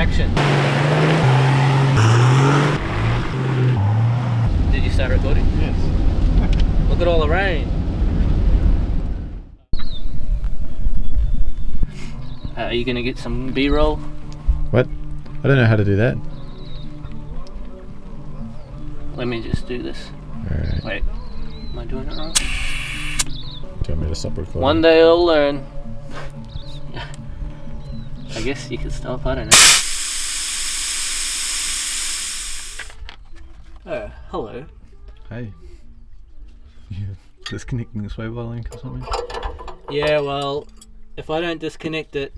Action. Did you start recording? Yes. Look at all the rain. Are you gonna get some B-roll? What? I don't know how to do that. Let me just do this. Alright. Wait, am I doing it wrong? Do you want me to stop recording? One day I'll learn. I guess you could stop, I don't know. Oh, hello. Hey. You disconnecting the sway-bar link or something? Yeah, well, if I don't disconnect it,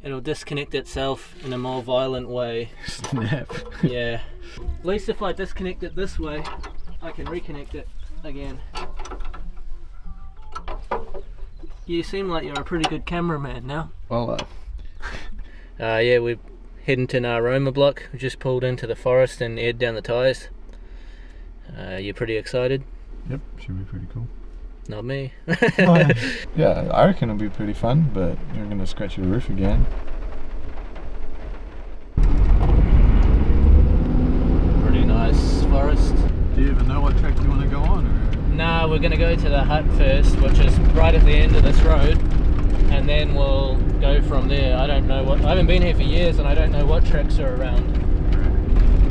it'll disconnect itself in a more violent way. Snap. Yeah. At least if I disconnect it this way, I can reconnect it again. You seem like you're a pretty good cameraman now. Well, Yeah, we're heading to Ngaroma block. We just pulled into the forest and aired down the tyres. You're pretty excited? yep, should be pretty cool. Not me. Yeah, I reckon it'll be pretty fun, but you're gonna scratch your roof again. Pretty nice forest. Do you even know what track you want to go on? Or? Nah, we're gonna go to the hut first, which is right at the end of this road, and then we'll go from there. I don't know what. I haven't been here for years, and I don't know what tracks are around.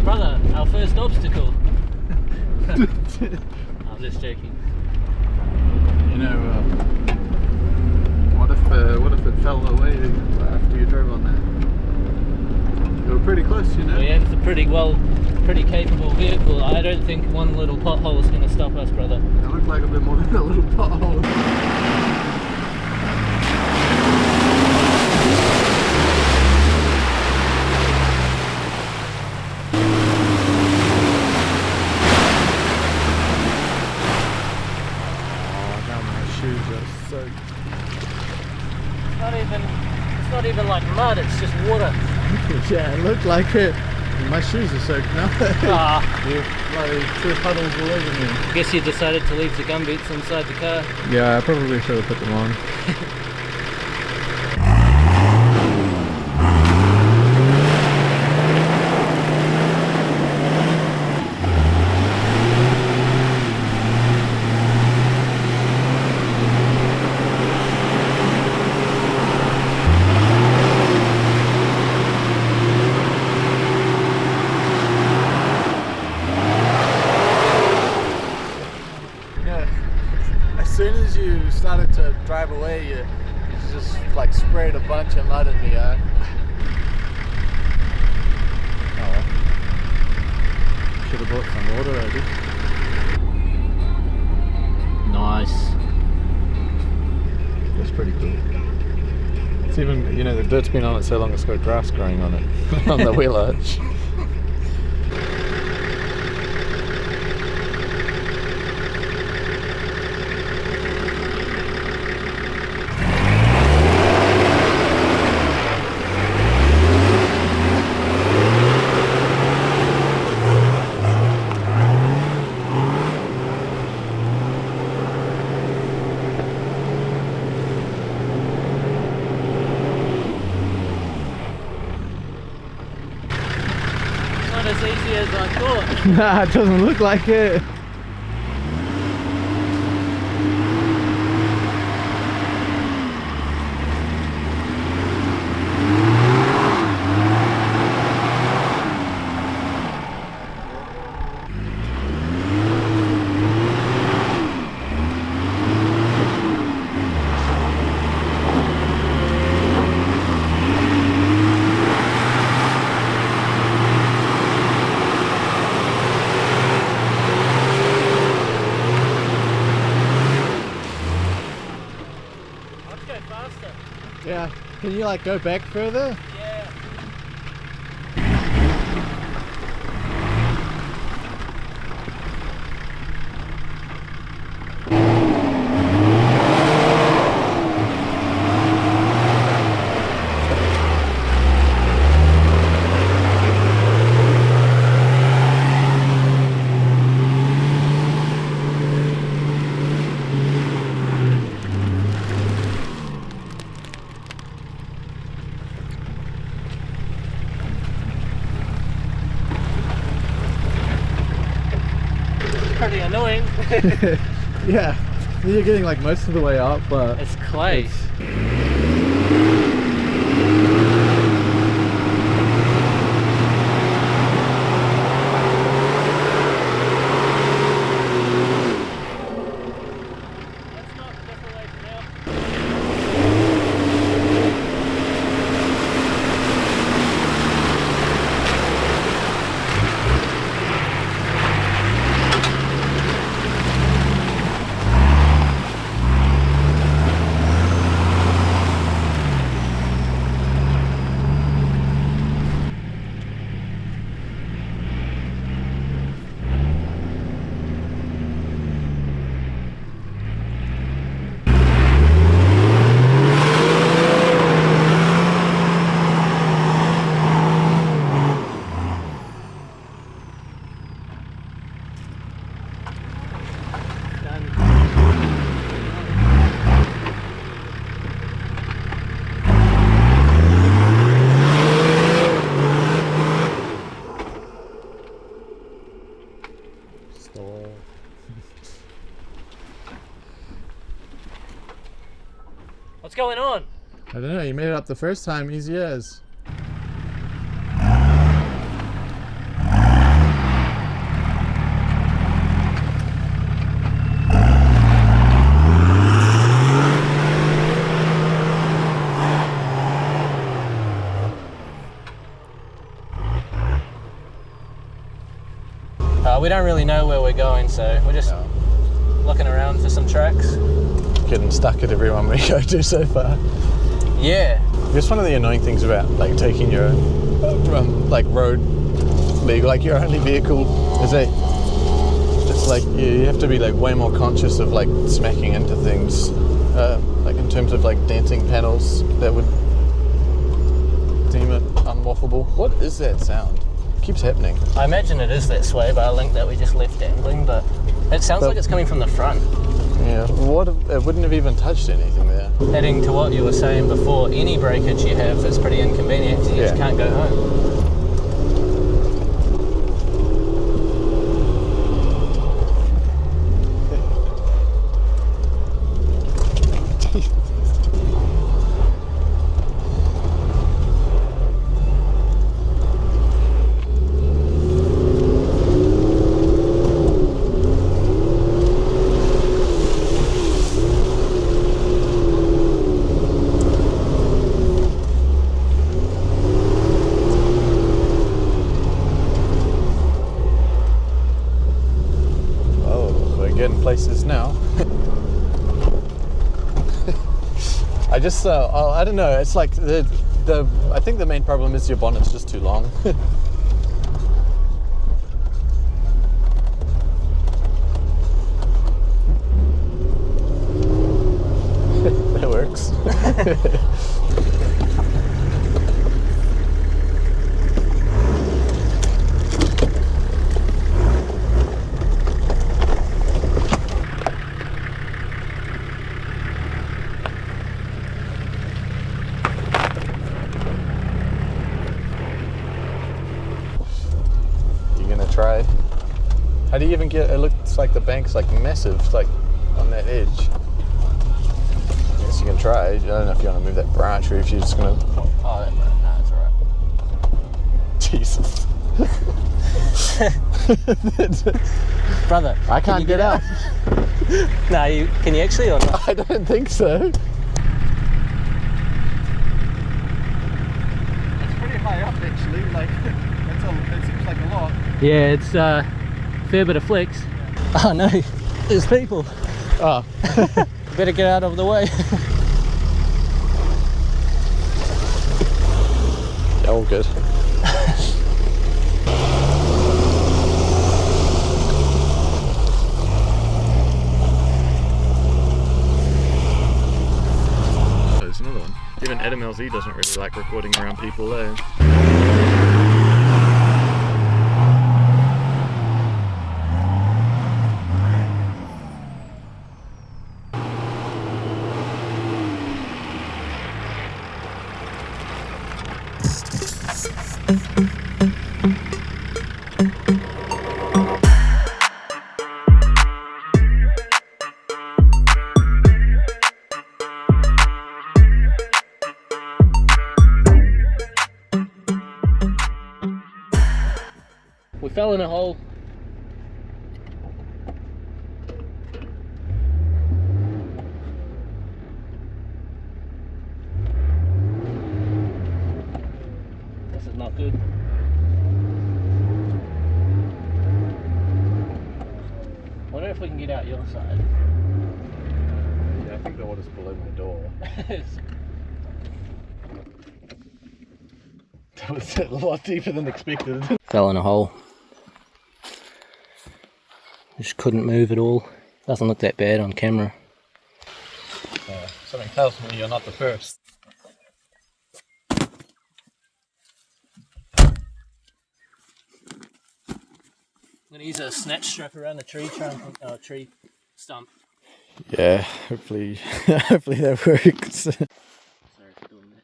Brother, our first obstacle. I'm just joking. You know, what if it fell away after you drove on that? You were pretty close, you know. Well, yeah, it's a pretty capable vehicle. I don't think one little pothole is going to stop us, brother. It looked like a bit more than a little pothole. It's not even like mud, it's just water. Yeah, it looked like it. My shoes are soaked now. You bloody two puddles all over me. Guess you decided to leave the gumboots inside the car. Yeah, I probably should have put them on. As soon as you started to drive away, you just like sprayed a bunch of mud at me, huh? Oh well. Should have bought some water, I did. Nice. That's pretty cool. It's even, you know, the dirt's been on it so long it's got grass growing on it, on the wheel arch. Not as easy as I thought. Nah, it doesn't look like it. Yeah. Can you like go back further? Yeah. annoying. Yeah, you're getting like most of the way up, but It's clay. What's going on? I don't know, you made it up the first time, easy as. We don't really know where we're going, so we're just looking around for some tracks. Getting stuck at everyone we go to so far. Yeah. I guess one of the annoying things about like taking your like road legal, like your only vehicle, is that it's like you have to be like way more conscious of like smacking into things, like in terms of like denting panels that would deem it unwaffable. What is that sound? It keeps happening. I imagine it is that sway bar link that we just left dangling, but it sounds like it's coming from the front. Yeah, what if it wouldn't have even touched anything there? Adding to what you were saying before, any breakage you have is pretty inconvenient because you just can't go home. Places now. I just I don't know, it's like the I think the main problem is your bonnet's just too long. That works. Try. How do you even get? It looks like the bank's like massive, like on that edge. I guess you can try. I don't know if you want to move that branch or if you're just gonna. Oh, that branch. No, it's alright. Jesus. Brother, I can't get out. No, can you actually or not? I don't think so. It's pretty high up actually. Like it seems like a lot. Yeah, it's a fair bit of flex. Oh no, there's people. Oh. Better get out of the way. Yeah, all good. There's another one. Even Adam LZ doesn't really like recording around people though. fell in a hole. This is not good. Wonder if we can get out your side. Yeah, I think the water's below my door. That was a lot deeper than expected. Fell in a hole. Just couldn't move at all. Doesn't look that bad on camera. Something tells me you're not the first. I'm gonna use a snatch strap around the tree trunk, tree stump. Yeah, hopefully that works. Sorry for doing that.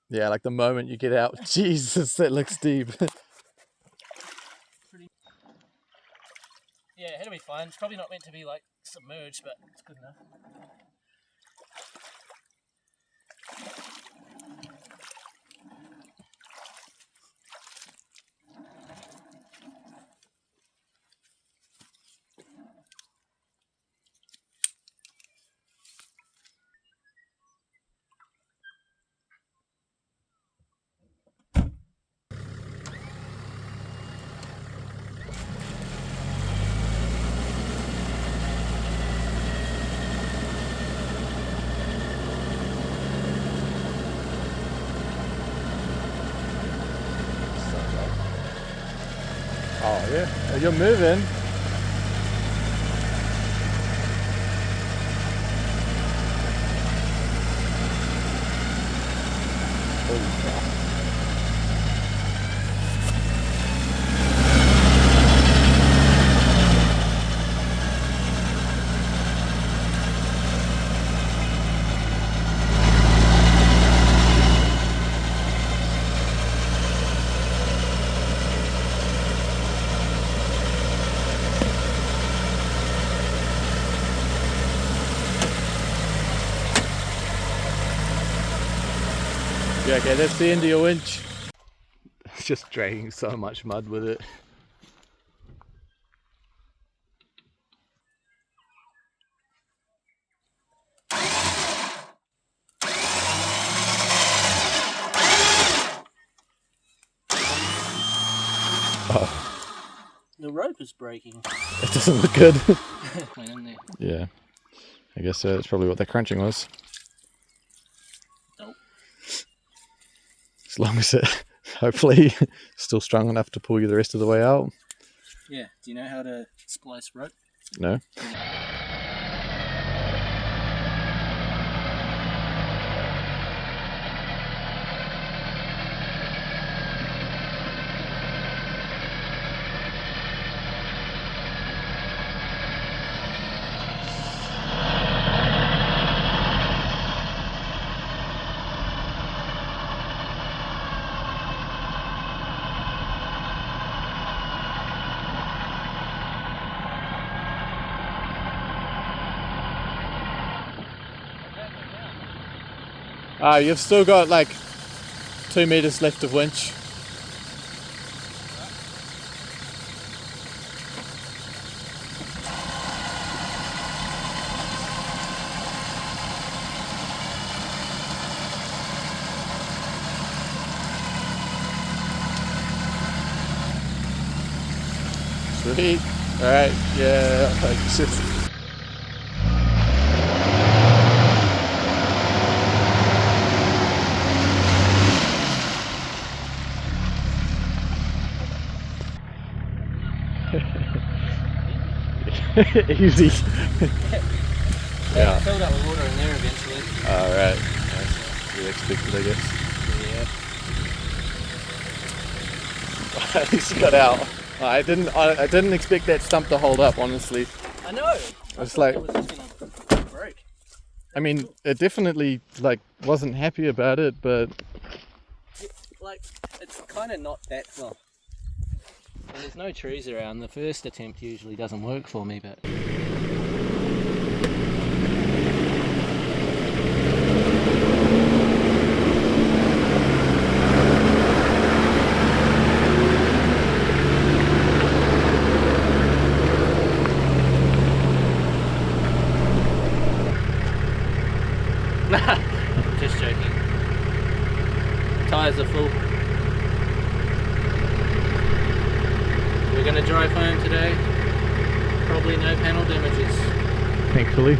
Yeah, like the moment you get out, Jesus, that looks deep. Yeah, it'll be fine. It's probably not meant to be like submerged, but it's good enough. Oh yeah, you're moving. Holy crap. Yeah, okay, that's the end of your winch. It's just dragging so much mud with it. Oh, The rope is breaking. it doesn't look good. Went in there. Yeah, I guess that's probably what the crunching was. Nope. As long as it, hopefully, still strong enough to pull you the rest of the way out. Yeah, do you know how to splice rope? No? You've still got like 2 meters left of winch. Sweet. Alright, yeah, it's just... Easy. Yeah, filled up with water in there eventually. Alright. That's really expected, I guess. Yeah. At least you got out. I didn't expect that stump to hold up, honestly. I know. It's like, It was just gonna break. I mean, it definitely like wasn't happy about it, but It's kind of not that far. And there's no trees around. The first attempt usually doesn't work for me, but tyres are full. We're going to drive home today. Probably no panel damages. Thankfully.